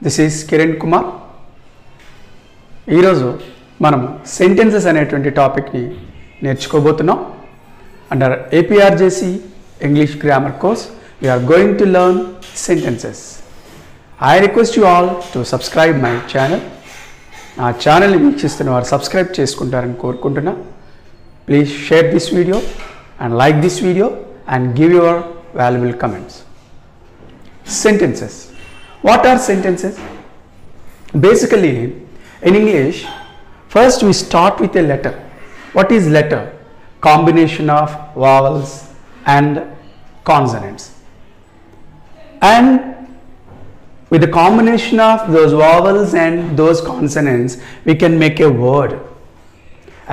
This is Kiran Kumar. ఈరోజు మనం sentences అనేటువంటి టాపిక్ని నేర్చుకోబోతున్నాం. Under APRJC English grammar course we are going to learn sentences. I request you all to subscribe my channel. నా ఛానల్ని వీక్షిస్తున్న వారు సబ్స్క్రైబ్ చేసుకుంటారని కోరుకుంటున్నా. Please share this video and like this video and give your valuable comments. Sentences. What are sentences? Basically, in English, first we start with a letter. What is letter? Combination of vowels and consonants. And with the combination of those vowels and those consonants, we can make a word.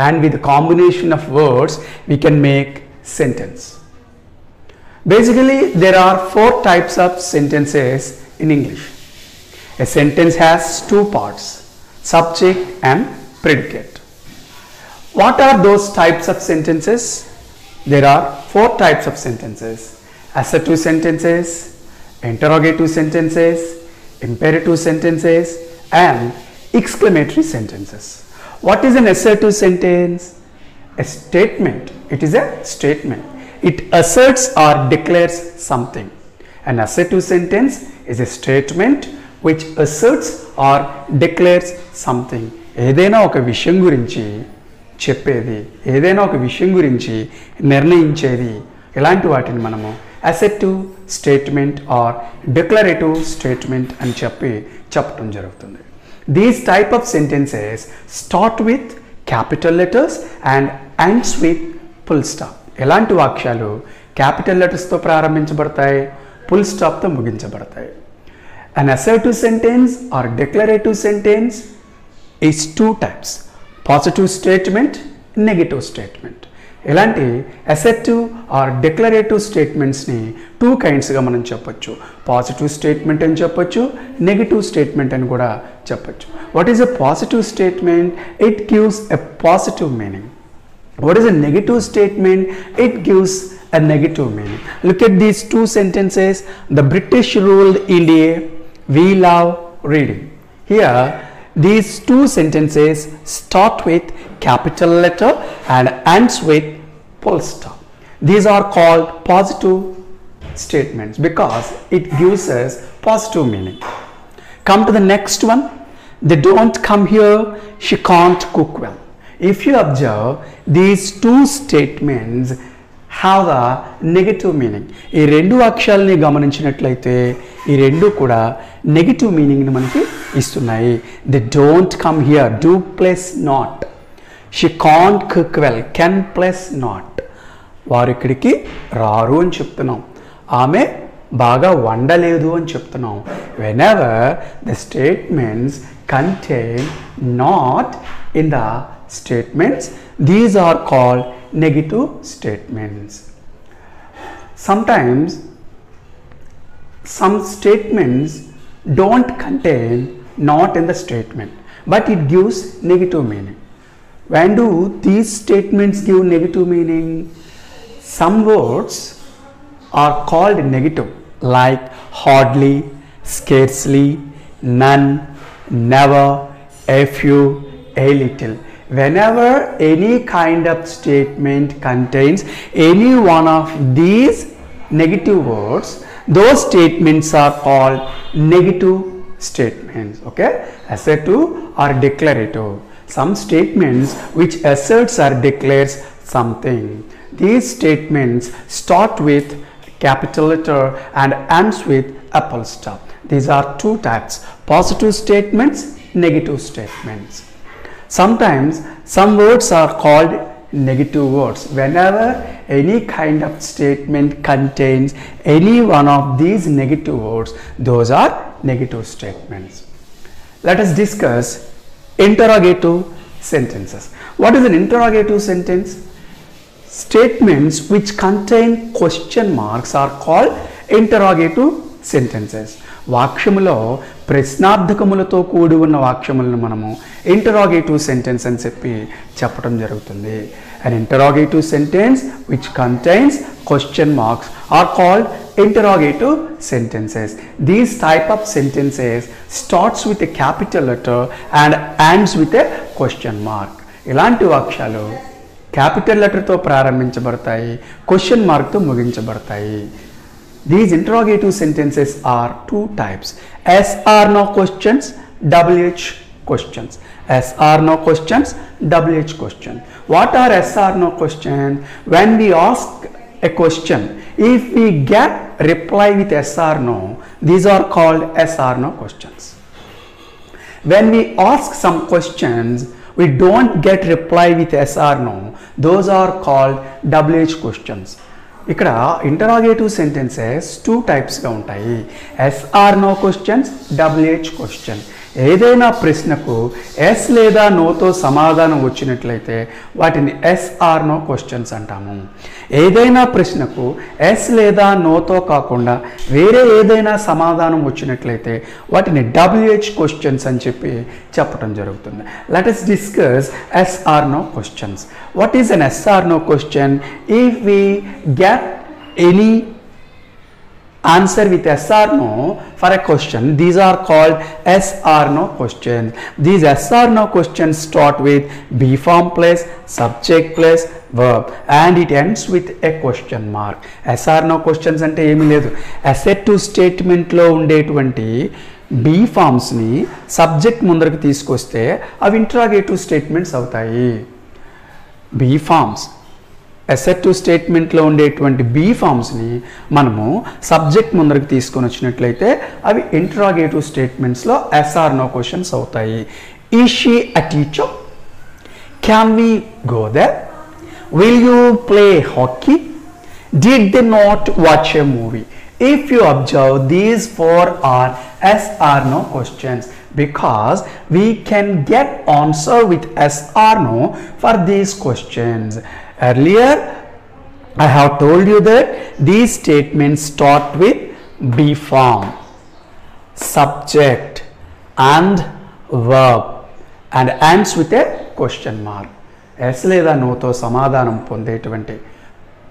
And with the combination of words, we can make sentence. Basically, there are 4 types of sentences in English. A sentence has 2 parts, subject and predicate. What are those types of sentences? There are 4 types of sentences: assertive sentences, interrogative sentences, imperative sentences, and exclamatory sentences. What is an assertive sentence? A statement. It is a statement. It asserts or declares something. An assertive sentence is a statement which asserts or declares something. ఏదైనా ఒక విషయం గురించి చెప్పేది, ఏదైనా ఒక విషయం గురించి నిర్ణయించేది, ఇలాంటి వాటిని మనము అసెర్టివ్ స్టేట్మెంట్ ఆర్ డిక్లరేటివ్ స్టేట్మెంట్ అని చెప్పడం జరుగుతుంది. These type of sentences start with capital letters and ends with full stop. ఎలాంటి వాక్యాలు క్యాపిటల్ లెటర్స్తో ప్రారంభించబడతాయి, ఫుల్ స్టాప్తో ముగించబడతాయి. An assertive sentence or declarative sentence is 2 types: positive statement, negative statement. ఇలాంటి అసెర్టివ్ ఆర్ డిక్లరేటివ్ స్టేట్మెంట్స్ని 2 kindsగా మనం చెప్పొచ్చు. పాజిటివ్ స్టేట్మెంట్ అని చెప్పొచ్చు, నెగిటివ్ స్టేట్మెంట్ అని కూడా చెప్పొచ్చు. What is a positive statement? It gives a positive meaning. What is a negative statement? It gives a negative meaning. Look at these 2 sentences. The British ruled India. We love reading. Here, these 2 sentences start with capital letter and ends with full stop. These are called positive statements because it gives us positive meaning. Come to the next one. They don't come here. She can't cook well. If you observe, these 2 statements have the negative meaning. ఈ 2 వాక్యాలని గమనించినట్లయితే ఈ 2 కూడా negative మీనింగ్ని మనకి ఇస్తున్నాయి. They don't come here, do plus not. She can't cook well, can plus not. వారు ఇక్కడికి రారు అని చెప్తున్నాం. ఆమె బాగా వండలేదు అని చెప్తున్నాం. Whenever the statements contain not in the statements, these are called negative statements. Sometimes some statements don't contain not in the statement, but it gives negative meaning. When do these statements give negative meaning? Some words are called negative, like hardly, scarcely, none, never, a few, a little. Whenever any kind of statement contains any one of these negative words, those statements are called negative statements. Okay, assertive or declarative. Some statements which asserts or declares something. These statements start with capital letter and ends with a full stop. These are 2 types: positive statements, negative statements. Sometimes some words are called negative words. Whenever any kind of statement contains any one of these negative words, those are negative statements. Let us discuss interrogative sentences. What is an interrogative sentence? Statements which contain question marks are called interrogative sentences. వాక్యములో ప్రశ్నార్థకములతో కూడి ఉన్న వాక్యములను మనము interrogative sentence అని చెప్పడం జరుగుతుంది. An interrogative sentence which contains question marks are called interrogative sentences. These type of sentences starts with a capital letter and ends with a question mark. ఇలాంటి వాక్యాలు capital లెటర్తో ప్రారంభించబడతాయి, క్వశ్చన్ మార్క్తో ముగించబడతాయి. These interrogative sentences are two types: yes or no questions, WH questions. Yes or no questions, WH question. What are yes or no questions? When we ask a question, if we get reply with yes or no, these are called yes or no questions. When we ask some questions, we don't get reply with yes or no, those are called WH questions. ఇక్కడ interrogative sentences two టైప్స్గా ఉంటాయి: yes or no questions, WH question. ఏదైనా ప్రశ్నకు yes లేదా నోతో సమాధానం వచ్చినట్లయితే వాటిని yes or no questions అంటాము. ఏదైనా ప్రశ్నకు ఎస్ లేదా నోతో కాకుండా వేరే ఏదైనా సమాధానం వచ్చినట్లయితే వాటిని WH క్వశ్చన్స్ అని చెప్పడం జరుగుతుంది. Let us discuss yes or no questions. What is an yes or no question? If we get any answer with yes or no for a question, these are called yes or no questions. These yes or no questions start with be form plus subject plus verb and it ends with a question mark. Yes or no questions అంటే ఏమీ లేదు, assertive statement లో ఉండేటువంటి be ఫామ్స్ని subject ముందరకు తీసుకొస్తే అవి interrogative statements అవుతాయి. Be forms assertive స్టేట్మెంట్లో ఉండేటువంటి బీ ఫామ్స్ని మనము సబ్జెక్ట్ ముందరకు తీసుకొని వచ్చినట్లయితే అవి ఇంటరాగేటివ్ స్టేట్మెంట్స్లో ఎస్ ఆర్ నో క్వశ్చన్స్ అవుతాయి. Is she a teacher? Can we go there? Will you play hockey? Did they not watch a movie? If you observe, these four are yes or no questions because we can get answer with yes or no for these questions. Earlier I have told you that these statements start with be form, subject and verb and ends with a question mark. yes లేదా no తో సమాధానం పొందేటువంటి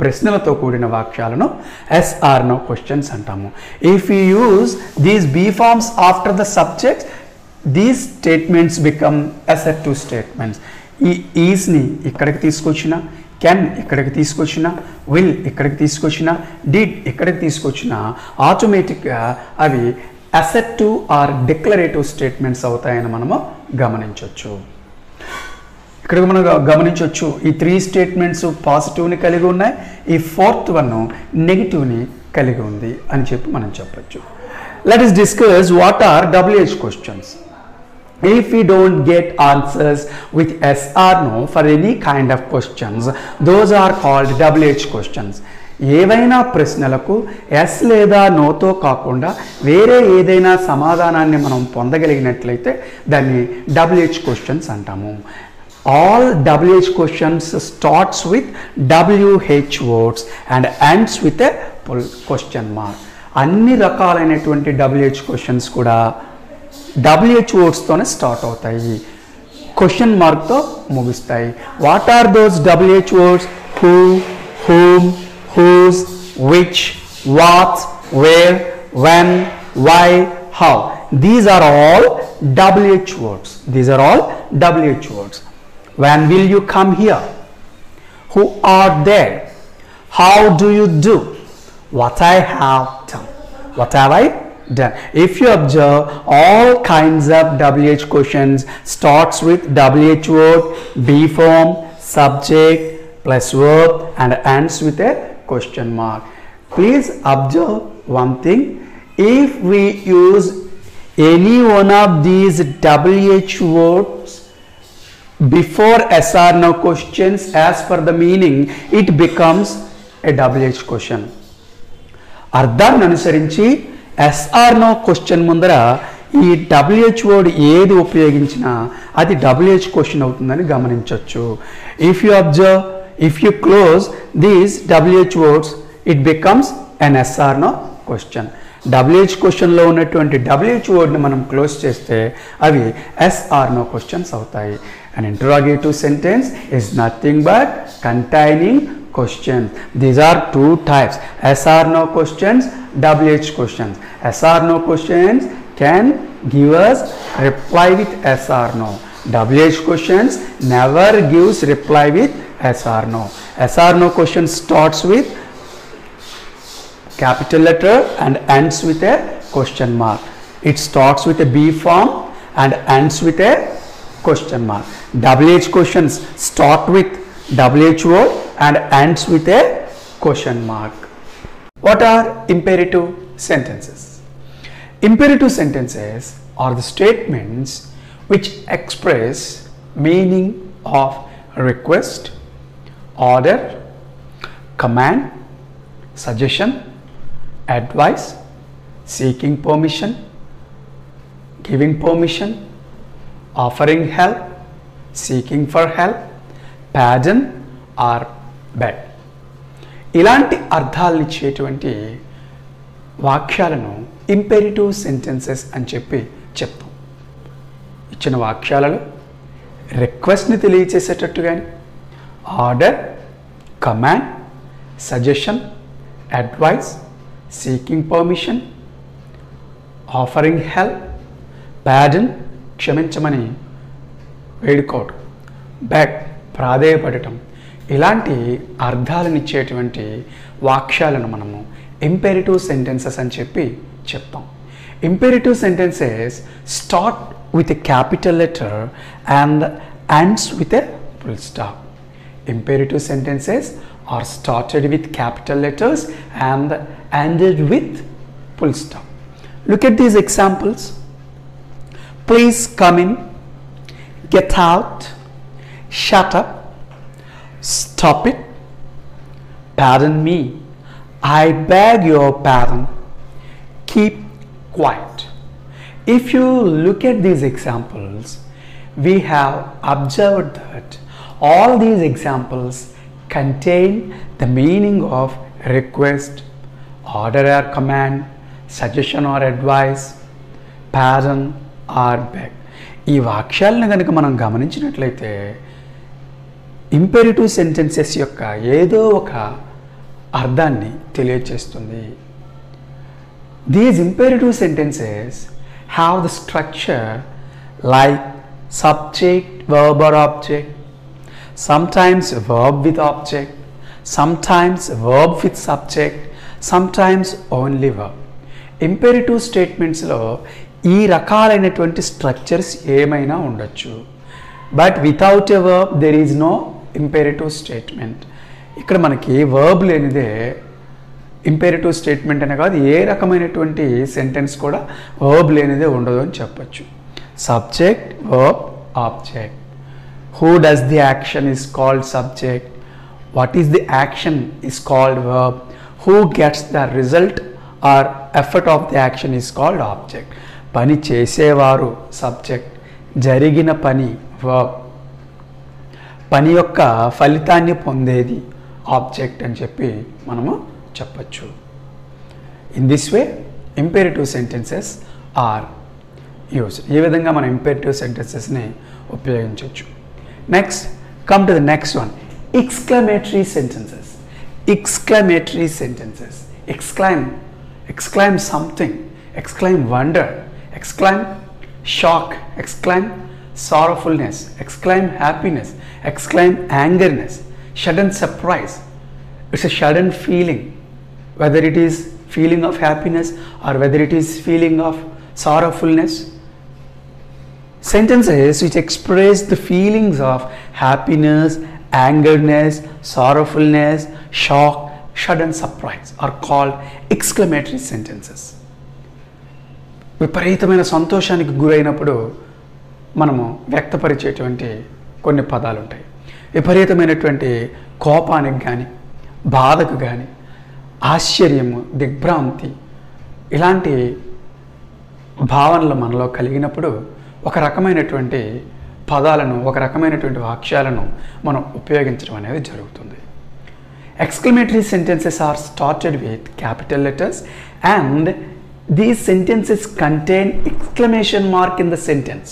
ప్రశ్నలతో కూడిన వాక్యాలను yes or no questions అంటాము. If you use these be forms after the subjects, these statements become assertive statements. ఈ ఈజ్ని ఇక్కడికి తీసుకొచ్చిన, కెన్ ఇక్కడికి తీసుకొచ్చిన, విల్ ఇక్కడికి తీసుకొచ్చిన, డిడ్ ఇక్కడికి తీసుకొచ్చిన ఆటోమేటిక్గా అవి అసెర్టివ్ ఆర్ డిక్లరేటివ్ స్టేట్మెంట్స్ అవుతాయని మనము గమనించవచ్చు. ఇక్కడ మనం గమనించవచ్చు ఈ త్రీ స్టేట్మెంట్స్ పాజిటివ్ని కలిగి ఉన్నాయి, ఈ ఫోర్త్ వన్ నెగిటివ్ని కలిగి ఉంది అని మనం చెప్పచ్చు. Let us discuss what are WH questions. If we don't get answers with yes or no for any kind of questions, those are called WH questions. ఏవైనా ప్రశ్నలకు ఎస్ లేదా నోతో కాకుండా వేరే ఏదైనా సమాధానాన్ని మనం పొందగలిగినట్లయితే దాన్ని WH questions అంటాము. All WH questions starts with WH words and ends with a question mark. అన్ని రకాలైనటువంటి WH questions కూడా WH words తోనే స్టార్ట్ అవుతాయి, క్వశ్చన్ మార్క్తో ముగుస్తాయి. What are those WH words? Who, whom, whose, which, what, where, when, why, how. These are all WH words. These are all WH words. When will you come here? Who are there? How do you do? What I have done. What have I done? If you observe, all kinds of WH questions starts with WH word, be form, subject plus verb and ends with a question mark. Please observe one thing. If we use any one of these WH words before yes or no questions as per the meaning, it becomes a WH question. అర్థాన్ని అనుసరించి yes or no question ముందర ఈ WH word ఏది ఉపయోగించినా అది WH question అవుతుందని గమనించవచ్చు. If you observe, if you close these WH words, it becomes an yes or no question. WH క్వశ్చన్లో ఉన్నటువంటి WH వర్డ్ని మనం క్లోజ్ చేస్తే అవి ఎస్ ఆర్ నో క్వశ్చన్స్ అవుతాయి. An interrogative sentence is nothing but containing questions. These are two types, yes or no questions, WH questions. Yes or no questions can give us reply with yes or no. WH questions never gives reply with yes or no. Yes or no question starts with capital letter and ends with a question mark. It starts with a B form and ends with a question mark. WH questions start with WH word and ends with a question mark. What are imperative sentences? Imperative sentences are the statements which express meaning of request, order, command, suggestion, advice, seeking permission, giving permission, offering help, seeking for help, pardon or beg. ఇలాంటి అర్థాలను ఇచ్చేటువంటి వాక్యాలను ఇంపెరిటివ్ sentences అని చెప్తాం. ఇచ్చిన వాక్యాలలో రిక్వెస్ట్ని తెలియచేసేటట్టు కానీ, order, command, suggestion, advice, seeking permission, offering help, pardon క్షమించమని వేడుకోవటం, beg ప్రాధేయపడటం, ఇలాంటి అర్థాలను ఇచ్చేటువంటి వాక్యాలను మనము ఇంపెరిటివ్ సెంటెన్సెస్ అని చెప్తాం. Imperative sentences start with a capital letter and ends with a full stop. Imperative sentences are started with capital letters and ended with full stop. Look at these examples. Please come in, get out, shut up, stop it, pardon me, I beg your pardon, keep quiet. If you look at these examples, we have observed that all these examples contain the meaning of request, order or command, suggestion or advice, pardon or beg. ఈ వాక్యాలను కనుక మనం గమనించినట్లయితే ఇంపెరిటివ్ sentences యొక్క ఏదో ఒక అర్థాన్ని తెలియచేస్తుంది. These imperative sentences have the structure like subject, verb or object, sometimes verb with object, sometimes verb with subject, sometimes only verb. Imperative statements లో ఈ రకాలైనటువంటి స్ట్రక్చర్స్ ఏమైనా ఉండొచ్చు. But without a verb there is no imperative statement. ఇక్కడ మనకి verb లేనిదే ఇంపెరిటివ్ statement అనే కాదు, ఏ రకమైనటువంటి సెంటెన్స్ కూడా వర్బ్ లేనిదే ఉండదు అని చెప్పచ్చు. Subject, verb, object. Who does the action is called subject, what is the action is called verb, who gets the result or effort of the action is called object. పని చేసేవారు subject, జరిగిన పని verb, పని యొక్క ఫలితాన్ని పొందేది object అని చెప్పి మనము చెప్పచ్చు. In this way imperative sentences are use. ఈ విధంగా మనం ఇంపెరిటివ్ సెంటెన్సెస్ని ఉపయోగించవచ్చు. Next come to the next one, exclamatory sentences. Exclamatory sentences, exclaim something, exclaim wonder, exclaim shock, exclaim sorrowfulness, exclaim happiness, exclaim angerness, sudden surprise. It's a sudden feeling, whether it is feeling of happiness or whether it is feeling of sorrowfulness. Sentences which express the feelings of happiness, angerness, sorrowfulness, shock, sudden surprise are called exclamatory sentences. విపరీతమైన సంతోషానికి గురైనప్పుడు మనము వ్యక్తపరిచేటువంటి కొన్ని పదాలు ఉంటాయి. విపరీతమైనటువంటి కోపానికి కానీ, బాధకు కానీ, ఆశ్చర్యము, దిగ్భ్రాంతి, ఇలాంటి భావనలు మనలో కలిగినప్పుడు ఒక రకమైనటువంటి పదాలను, ఒక రకమైనటువంటి వాక్యాలను మనం ఉపయోగించడం అనేది జరుగుతుంది. Exclamatory sentences are started with capital letters and these sentences contain exclamation mark in the sentence.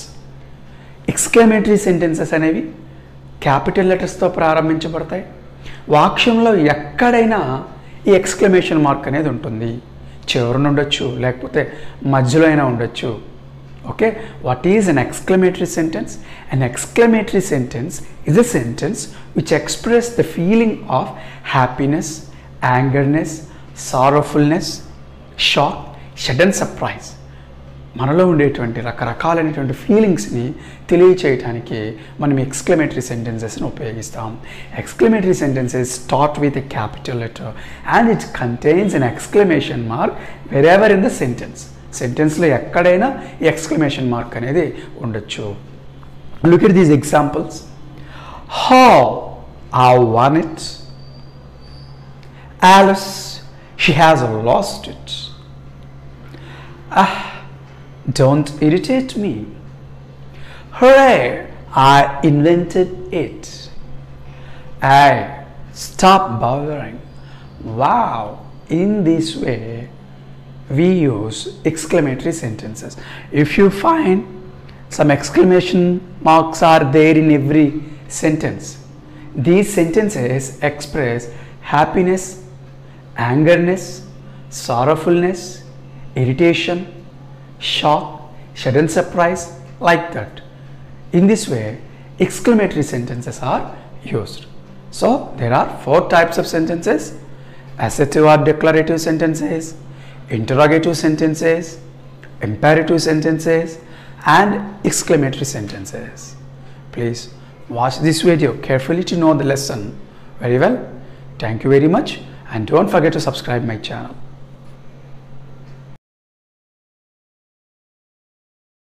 Exclamatory sentences అనేవి క్యాపిటల్ లెటర్స్తో ప్రారంభించబడతాయి. వాక్యంలో ఎక్కడైనా ఈ ఎక్స్క్లమేషన్ మార్క్ అనేది ఉంటుంది. చివరన ఉండొచ్చు, లేకపోతే మధ్యలో అయినా ఉండొచ్చు. Okay, what is an exclamatory sentence? An exclamatory sentence is a sentence which express the feeling of happiness, angerness, sorrowfulness, shock, sudden surprise. మనలో ఉండేటువంటి రకరకాలైనటువంటి ఫీలింగ్స్ని తెలియచేయడానికి మనం ఎక్స్క్లమేటరీ సెంటెన్సెస్ని ఉపయోగిస్తాం. Exclamatory sentences start with a capital letter and it contains an exclamation mark wherever in the sentence. సెంటెన్స్లో ఎక్కడైనా ఈ ఎక్స్క్లమేషన్ మార్క్ అనేది ఉండొచ్చు. Look at these examples. How I won it. Alice, she has lost it. Ah, don't irritate me. Hooray, I invented it. Hey, stop bothering. Wow, in this way we use exclamatory sentences. If you find some exclamation marks are there in every sentence, these sentences express happiness, angerness, sorrowfulness, irritation, shock, sudden surprise, like that. In this way, exclamatory sentences are used. So there are 4 types of sentences: assertive or declarative sentences, interrogative sentences, imperative sentences, and exclamatory sentences. Please watch this video carefully to know the lesson very well. Thank you very much, and don't forget to subscribe my channel.